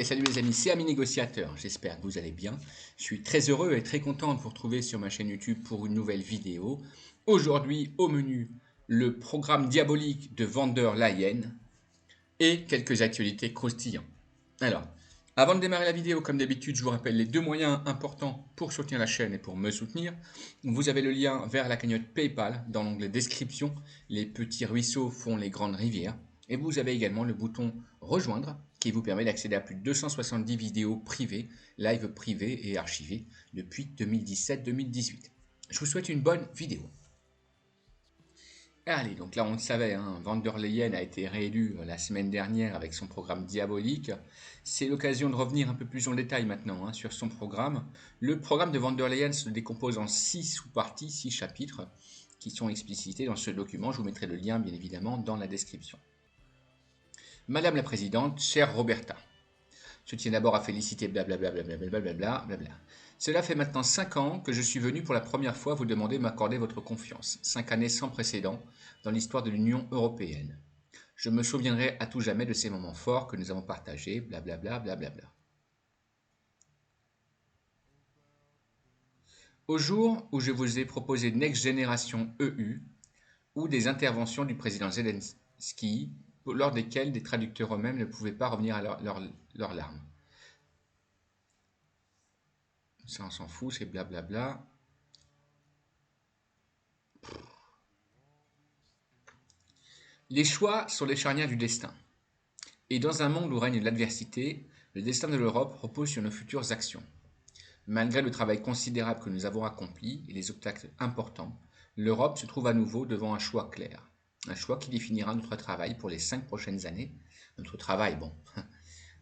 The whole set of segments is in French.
Et salut les amis, c'est Ami Négociateur, j'espère que vous allez bien. Je suis très heureux et très content de vous retrouver sur ma chaîne YouTube pour une nouvelle vidéo. Aujourd'hui, au menu, le programme diabolique de von der Leyen et quelques actualités croustillantes. Alors, avant de démarrer la vidéo, comme d'habitude, je vous rappelle les deux moyens importants pour soutenir la chaîne et pour me soutenir. Vous avez le lien vers la cagnotte PayPal dans l'onglet description. Les petits ruisseaux font les grandes rivières. Et vous avez également le bouton rejoindre qui vous permet d'accéder à plus de 270 vidéos privées, live privées et archivées depuis 2017-2018. Je vous souhaite une bonne vidéo. Allez, donc là on le savait, von der Leyen a été réélu la semaine dernière avec son programme diabolique. C'est l'occasion de revenir un peu plus en détail maintenant sur son programme. Le programme de von der Leyen se décompose en 6 sous-parties, 6 chapitres qui sont explicités dans ce document. Je vous mettrai le lien bien évidemment dans la description. Madame la Présidente, chère Roberta, je tiens d'abord à féliciter blablabla. Cela fait maintenant 5 ans que je suis venu pour la première fois vous demander de m'accorder votre confiance. 5 années sans précédent dans l'histoire de l'Union européenne. Je me souviendrai à tout jamais de ces moments forts que nous avons partagés, blablabla. Au jour où je vous ai proposé Next Generation EU ou des interventions du président Zelensky, lors desquelles des traducteurs eux-mêmes ne pouvaient pas revenir à leurs larmes. Ça, on s'en fout, c'est blablabla. Les choix sont les charnières du destin. Et dans un monde où règne l'adversité, le destin de l'Europe repose sur nos futures actions. Malgré le travail considérable que nous avons accompli et les obstacles importants, l'Europe se trouve à nouveau devant un choix clair. Un choix qui définira notre travail pour les 5 prochaines années. Notre travail, bon,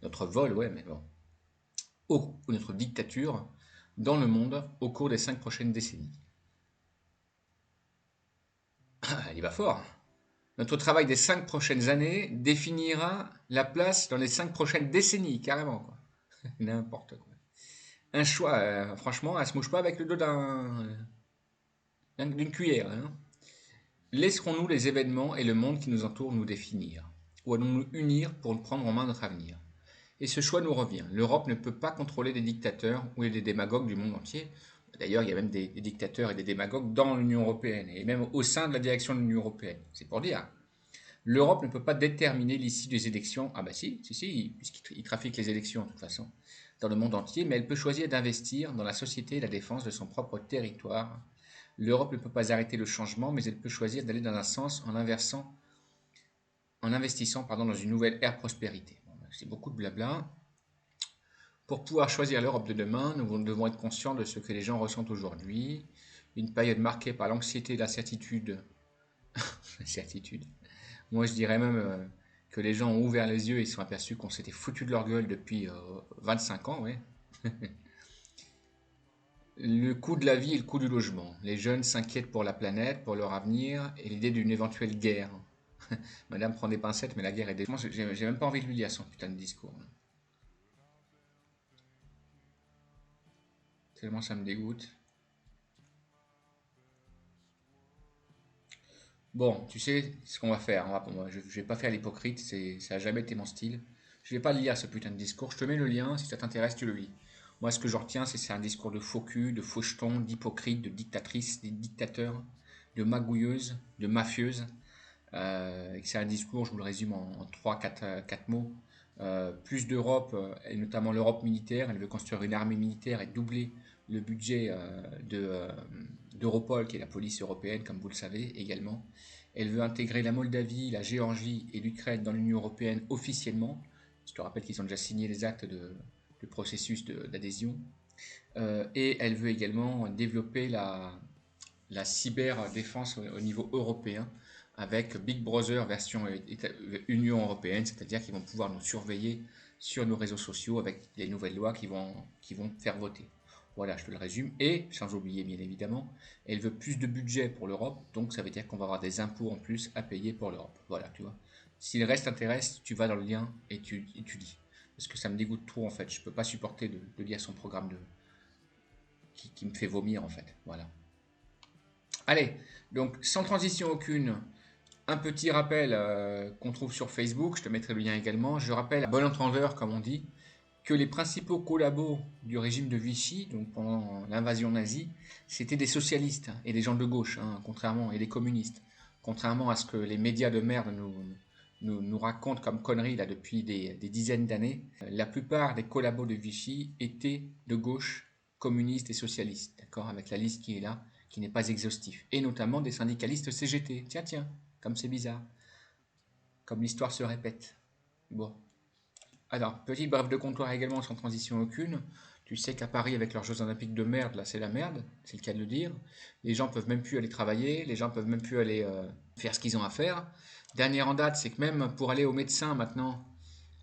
notre vol, ouais, mais bon. Ou notre dictature dans le monde au cours des 5 prochaines décennies. Il va fort. Notre travail des 5 prochaines années définira la place dans les 5 prochaines décennies, carrément, quoi. N'importe quoi. Un choix, franchement, elle se mouche pas avec le dos d'une cuillère. Laisserons-nous les événements et le monde qui nous entoure nous définir? Ou allons-nous unir pour prendre en main notre avenir? Et ce choix nous revient. L'Europe ne peut pas contrôler des dictateurs ou des démagogues du monde entier. D'ailleurs, il y a même des dictateurs et des démagogues dans l'Union européenne, et même au sein de la direction de l'Union européenne. C'est pour dire. L'Europe ne peut pas déterminer l'issue des élections. Ah bah si, puisqu'il trafique les élections de toute façon, dans le monde entier, mais elle peut choisir d'investir dans la société et la défense de son propre territoire. L'Europe ne peut pas arrêter le changement, mais elle peut choisir d'aller dans un sens en investissant dans une nouvelle ère prospérité. Bon, c'est beaucoup de blabla. Pour pouvoir choisir l'Europe de demain, nous devons être conscients de ce que les gens ressentent aujourd'hui. Une période marquée par l'anxiété et l'incertitude. Certitude. Moi, je dirais même que les gens ont ouvert les yeux et se sont aperçus qu'on s'était foutu de leur gueule depuis 25 ans, ouais. Le coût de la vie et le coût du logement. Les jeunes s'inquiètent pour la planète, pour leur avenir et l'idée d'une éventuelle guerre. Madame prend des pincettes, mais la guerre est déjà... J'ai même pas envie de lui lire son putain de discours. Tellement ça me dégoûte. Bon, tu sais ce qu'on va faire. Je vais pas faire l'hypocrite, ça a jamais été mon style. Je vais pas lire ce putain de discours. Je te mets le lien, si ça t'intéresse, tu le lis. Moi, ce que j'en retiens, c'est un discours de faux cul, de faux jetons, d'hypocrites, de dictatrices, de dictateurs, de magouilleuses, de mafieuses. C'est un discours, je vous le résume en 3-4 mots. Plus d'Europe, et notamment l'Europe militaire. Elle veut construire une armée militaire et doubler le budget d'Europol, qui est la police européenne, comme vous le savez également. Elle veut intégrer la Moldavie, la Géorgie et l'Ukraine dans l'Union européenne officiellement. Je te rappelle qu'ils ont déjà signé les actes de processus d'adhésion. Et elle veut également développer la cyberdéfense au niveau européen avec Big Brother version Union européenne, c'est-à-dire qu'ils vont pouvoir nous surveiller sur nos réseaux sociaux avec des nouvelles lois qui vont faire voter. Voilà, je te le résume. Et, sans oublier bien évidemment, elle veut plus de budget pour l'Europe, donc ça veut dire qu'on va avoir des impôts en plus à payer pour l'Europe. Voilà, tu vois. Si le reste t'intéresse, tu vas dans le lien et tu lis. Parce que ça me dégoûte trop en fait. Je peux pas supporter de lire son programme qui me fait vomir en fait. Voilà. Allez, donc sans transition aucune, un petit rappel qu'on trouve sur Facebook, je te mettrai le lien également. Je rappelle à bon entendeur, comme on dit, que les principaux collabos du régime de Vichy, donc pendant l'invasion nazie, c'était des socialistes et des gens de gauche, hein, contrairement, et des communistes. Contrairement à ce que les médias de merde nous racontent comme conneries là, depuis des dizaines d'années, la plupart des collabos de Vichy étaient de gauche, communistes et socialistes, d'accord, avec la liste qui est là, qui n'est pas exhaustive. Et notamment des syndicalistes CGT. Tiens, tiens, comme c'est bizarre. Comme l'histoire se répète. Bon. Alors, petite brève de comptoir également sans transition aucune. Tu sais qu'à Paris, avec leurs Jeux Olympiques de merde, là, c'est la merde, c'est le cas de le dire. Les gens peuvent même plus aller travailler, les gens peuvent même plus aller faire ce qu'ils ont à faire. Dernière en date, c'est que même pour aller au médecin maintenant,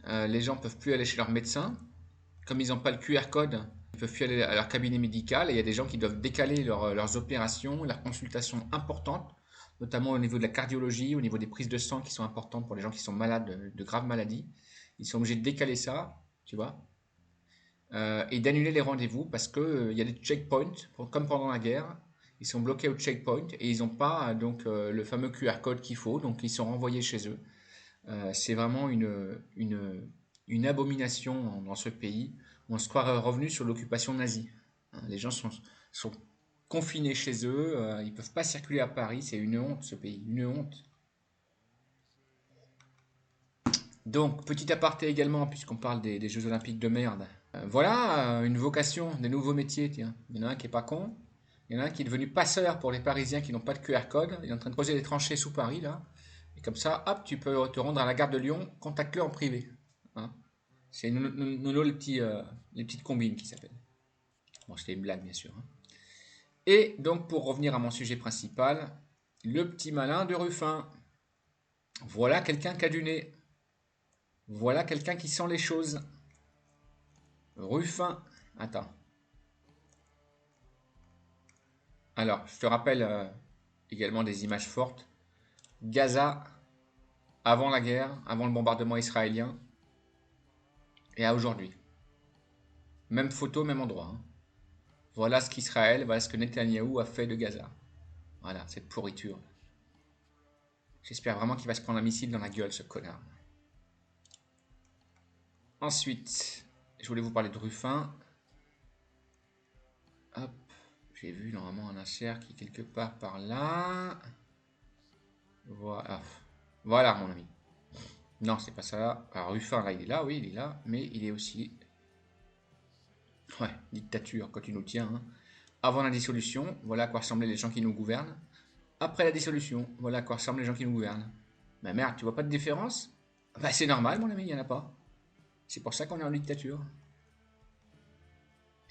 les gens peuvent plus aller chez leur médecin. Comme ils n'ont pas le QR code, ils peuvent plus aller à leur cabinet médical. Et il y a des gens qui doivent décaler leurs opérations, leurs consultations importantes, notamment au niveau de la cardiologie, au niveau des prises de sang qui sont importantes pour les gens qui sont malades de graves maladies. Ils sont obligés de décaler ça, tu vois, et d'annuler les rendez-vous parce que il y a des checkpoints, comme pendant la guerre. Ils sont bloqués au checkpoint et ils n'ont pas donc le fameux QR code qu'il faut, donc ils sont renvoyés chez eux. C'est vraiment une abomination dans ce pays. On se croirait revenu sur l'occupation nazie. Hein, les gens sont confinés chez eux, ils ne peuvent pas circuler à Paris, c'est une honte ce pays, une honte. Donc, petit aparté également, puisqu'on parle des Jeux Olympiques de merde. Voilà une vocation, des nouveaux métiers, tiens. Il y en a un qui est pas con, il y en a un qui est devenu passeur pour les Parisiens qui n'ont pas de QR code. Il est en train de creuser des tranchées sous Paris, là. Et comme ça, hop, tu peux te rendre à la gare de Lyon, contacte-le en privé. Hein. C'est Nono, les petites combines qui s'appellent. Bon, c'était une blague, bien sûr. Hein. Et donc, pour revenir à mon sujet principal, le petit malin de Ruffin. Voilà quelqu'un qui a du nez. Voilà quelqu'un qui sent les choses. Ruffin. Attends. Alors, je te rappelle également des images fortes. Gaza, avant la guerre, avant le bombardement israélien, et à aujourd'hui. Même photo, même endroit. Hein. Voilà ce qu'Israël, voilà ce que Netanyahou a fait de Gaza. Voilà, cette pourriture. J'espère vraiment qu'il va se prendre un missile dans la gueule, ce connard. Ensuite, je voulais vous parler de Ruffin. Hop, j'ai vu normalement un insert qui est quelque part par là. Voilà, voilà mon ami. Non, c'est pas ça. Alors Ruffin, là, il est là, oui, il est là, mais il est aussi... Ouais, dictature, quand tu nous tiens. Hein. Avant la dissolution, voilà à quoi ressemblaient les gens qui nous gouvernent. Après la dissolution, voilà à quoi ressemblent les gens qui nous gouvernent. Mais merde, tu vois pas de différence? Bah c'est normal, mon ami, il n'y en a pas. C'est pour ça qu'on est en dictature.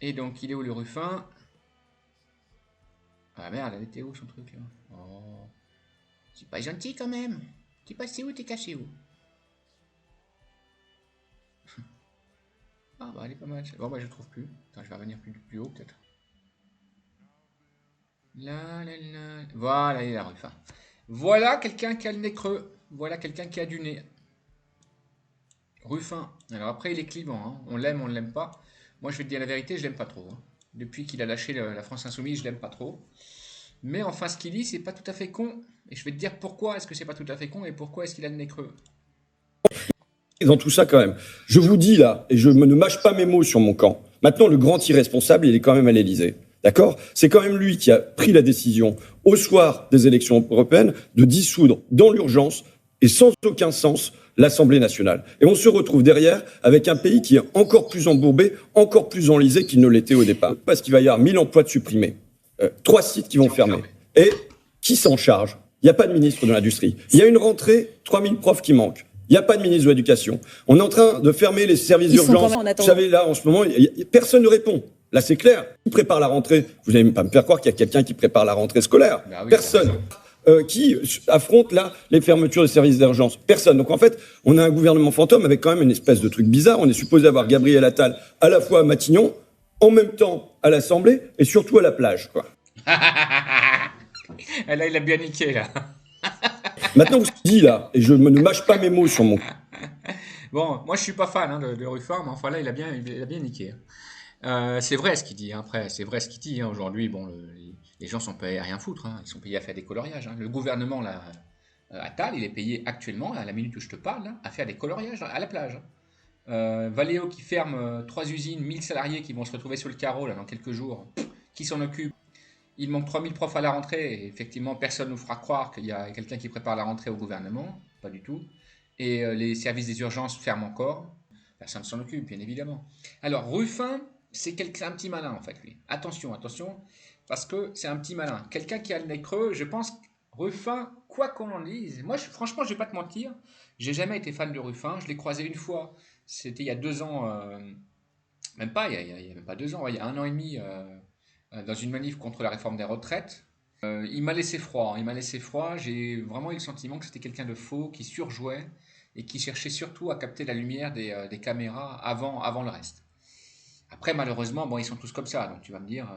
Et donc, il est où le Ruffin? Ah merde, elle était où son truc là? Oh, c'est pas gentil quand même. T'es passé où, t'es caché où? Ah bah elle est pas mal. Bon bah je le trouve plus. Attends, je vais revenir plus haut peut-être. Là, là, là. Voilà, il est là, Ruffin. Voilà quelqu'un qui a le nez creux. Voilà quelqu'un qui a du nez. Ruffin. Alors après, il est clivant. Hein. On l'aime, on ne l'aime pas. Moi, je vais te dire la vérité, je l'aime pas trop. Hein. Depuis qu'il a lâché la France Insoumise, je l'aime pas trop. Mais enfin, ce qu'il dit, c'est pas tout à fait con. Et je vais te dire pourquoi est-ce que c'est pas tout à fait con et pourquoi est-ce qu'il a le nez creux. Dans tout ça quand même. Je vous dis là, et je ne mâche pas mes mots sur mon camp, maintenant le grand irresponsable, il est quand même à l'Élysée. D'accord? C'est quand même lui qui a pris la décision, au soir des élections européennes, de dissoudre dans l'urgence et sans aucun sens l'Assemblée nationale. Et on se retrouve derrière avec un pays qui est encore plus embourbé, encore plus enlisé qu'il ne l'était au départ. Parce qu'il va y avoir 1000 emplois de supprimés, 3 sites qui vont fermer. Et qui s'en charge? Il n'y a pas de ministre de l'Industrie. Il y a une rentrée, 3000 profs qui manquent. Il n'y a pas de ministre de l'Éducation. On est en train de fermer les services d'urgence. Vous savez, là, en ce moment, personne ne répond. Là, c'est clair. Qui prépare la rentrée? Vous n'allez pas me faire croire qu'il y a quelqu'un qui prépare la rentrée scolaire. Bah oui, personne. Qui affronte là les fermetures des services d'urgence? Personne. Donc en fait, on a un gouvernement fantôme avec quand même une espèce de truc bizarre. On est supposé avoir Gabriel Attal à la fois à Matignon, en même temps à l'Assemblée et surtout à la plage, quoi. Là, il a bien niqué, là. Maintenant, vous dis là, et je ne mâche pas mes mots sur mon... Bon, moi je suis pas fan hein, de Ruffin, mais enfin là il a bien niqué. C'est vrai ce qu'il dit, hein, après, c'est vrai ce qu'il dit. Hein, aujourd'hui, bon, les gens sont payés à rien foutre, hein, ils sont payés à faire des coloriages. Hein. Le gouvernement, là, Attal, il est payé actuellement, à la minute où je te parle, là, à faire des coloriages à la plage. Valeo qui ferme 3 usines, 1000 salariés qui vont se retrouver sur le carreau là, dans quelques jours. Qui s'en occupe? Il manque 3000 profs à la rentrée, et effectivement, personne ne nous fera croire qu'il y a quelqu'un qui prépare la rentrée au gouvernement, pas du tout. Et les services des urgences ferment encore, personne ne s'en occupe, bien évidemment. Alors, Ruffin, c'est un petit malin, en fait, lui. Attention, attention, parce que c'est un petit malin. Quelqu'un qui a le nez creux, je pense, Ruffin, quoi qu'on en dise, moi, franchement, je vais pas te mentir, j'ai jamais été fan de Ruffin, je l'ai croisé une fois, c'était il y a 2 ans, même pas, il y a même pas 2 ans, ouais, il y a 1 an et demi, dans une manif contre la réforme des retraites. Il m'a laissé froid, il m'a laissé froid. J'ai vraiment eu le sentiment que c'était quelqu'un de faux, qui surjouait et qui cherchait surtout à capter la lumière des caméras avant le reste. Après, malheureusement, bon, ils sont tous comme ça, donc tu vas me dire.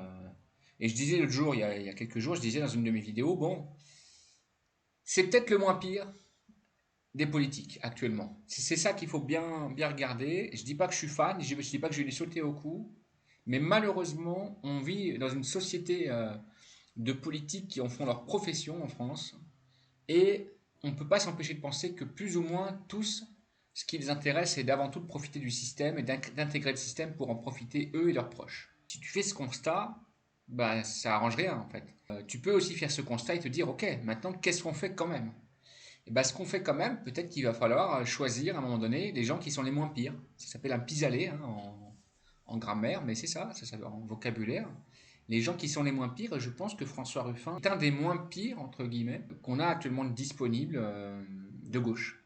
Et je disais l'autre jour, il y a quelques jours, je disais dans une de mes vidéos, bon, c'est peut-être le moins pire des politiques actuellement. C'est ça qu'il faut bien regarder. Je dis pas que je suis fan, je dis pas que je vais lui sauter au cou, mais malheureusement, on vit dans une société de politiques qui en font leur profession en France. Et on ne peut pas s'empêcher de penser que plus ou moins tous, ce qui les intéresse, c'est d'avant tout de profiter du système et d'intégrer le système pour en profiter eux et leurs proches. Si tu fais ce constat, bah, ça arrange rien en fait. Tu peux aussi faire ce constat et te dire, ok, maintenant qu'est-ce qu'on fait quand même? Et bah, ce qu'on fait quand même, peut-être qu'il va falloir choisir à un moment donné les gens qui sont les moins pires. Ça s'appelle un pis-aller hein, en grammaire, mais c'est ça en vocabulaire. Les gens qui sont les moins pires, je pense que François Ruffin est un des moins pires, entre guillemets, qu'on a actuellement disponible de gauche.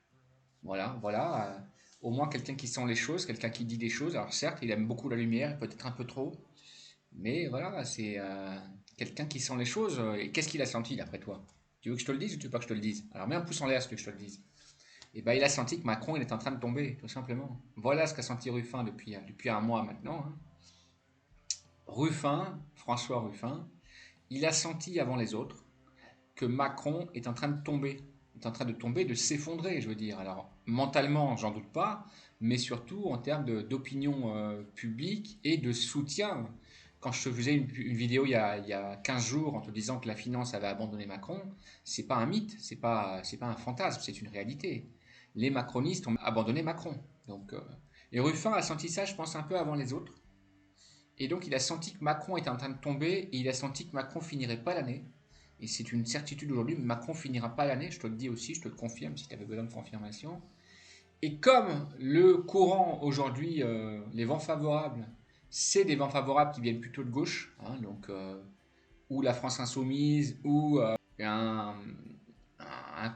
Voilà, voilà. Au moins quelqu'un qui sent les choses, quelqu'un qui dit des choses. Alors certes, il aime beaucoup la lumière, peut-être un peu trop, mais voilà, c'est quelqu'un qui sent les choses. Et qu'est-ce qu'il a senti d'après toi? Tu veux que je te le dise ou tu veux pas que je te le dise? Alors mets un pouce en l'air si tu veux que je te le dise. Et ben il a senti que Macron il est en train de tomber, tout simplement. Voilà ce qu'a senti Ruffin depuis un mois maintenant. Hein. Ruffin, François Ruffin, il a senti avant les autres que Macron est en train de tomber, est en train de tomber, de s'effondrer, je veux dire. Alors, mentalement, j'en doute pas, mais surtout en termes d'opinion publique et de soutien. Quand je te faisais une vidéo il y a 15 jours en te disant que la finance avait abandonné Macron, c'est pas un mythe, c'est pas un fantasme, c'est une réalité. Les macronistes ont abandonné Macron. Donc, et Ruffin a senti ça, je pense, un peu avant les autres. Et donc il a senti que Macron était en train de tomber et il a senti que Macron finirait pas l'année. Et c'est une certitude aujourd'hui, Macron finira pas l'année, je te le dis aussi, je te le confirme si tu avais besoin de confirmation. Et comme le courant aujourd'hui, les vents favorables, c'est des vents favorables qui viennent plutôt de gauche, hein, donc ou la France insoumise, ou un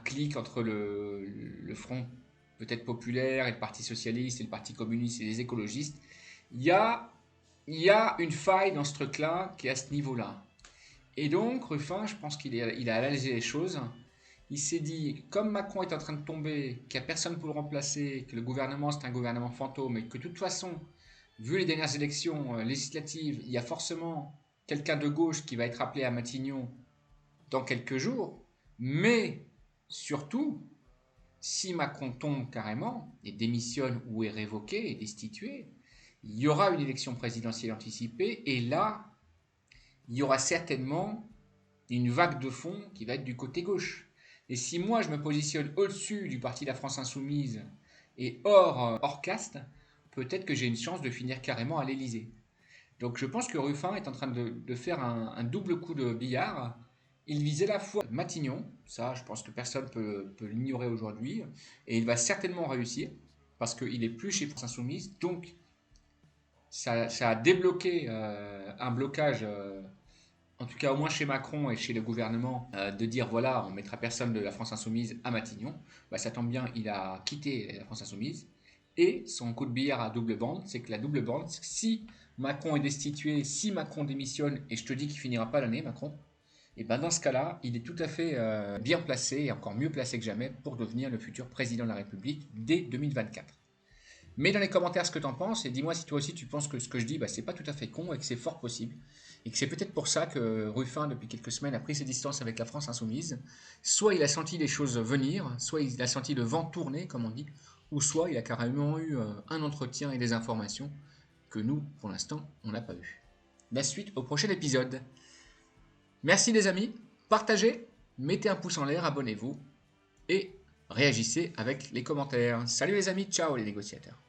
clic entre le front peut-être populaire et le Parti socialiste et le Parti communiste et les écologistes, il y a il y a une faille dans ce truc-là qui est à ce niveau-là. Et donc, Ruffin, je pense qu'il a analysé les choses. Il s'est dit, comme Macron est en train de tomber, qu'il n'y a personne pour le remplacer, que le gouvernement c'est un gouvernement fantôme, et que de toute façon, vu les dernières élections législatives, il y a forcément quelqu'un de gauche qui va être appelé à Matignon dans quelques jours. Mais surtout, si Macron tombe carrément et démissionne ou est révoqué et destitué, il y aura une élection présidentielle anticipée et là, il y aura certainement une vague de fond qui va être du côté gauche. Et si moi je me positionne au-dessus du parti de la France Insoumise et hors caste, peut-être que j'ai une chance de finir carrément à l'Elysée. Donc je pense que Ruffin est en train de faire un double coup de billard. Il vise à la fois Matignon, ça je pense que personne peut l'ignorer aujourd'hui, et il va certainement réussir, parce qu'il est plus chez France Insoumise, donc ça a débloqué un blocage, en tout cas au moins chez Macron et chez le gouvernement, de dire voilà, on ne mettra personne de la France Insoumise à Matignon. Bah, ça tombe bien, il a quitté la France Insoumise. Et son coup de billard à double bande, c'est que la double bande, si Macron est destitué, si Macron démissionne, et je te dis qu'il finira pas l'année, Macron, et ben dans ce cas-là, il est tout à fait bien placé, et encore mieux placé que jamais, pour devenir le futur président de la République dès 2024. Mets dans les commentaires ce que tu en penses et dis-moi si toi aussi tu penses que ce que je dis, bah, c'est pas tout à fait con et que c'est fort possible. Et que c'est peut-être pour ça que Ruffin, depuis quelques semaines, a pris ses distances avec la France Insoumise. Soit il a senti les choses venir, soit il a senti le vent tourner, comme on dit, ou soit il a carrément eu un entretien et des informations que nous, pour l'instant, on n'a pas eu. La suite au prochain épisode. Merci les amis, partagez, mettez un pouce en l'air, abonnez-vous et réagissez avec les commentaires. Salut les amis, ciao les négociateurs.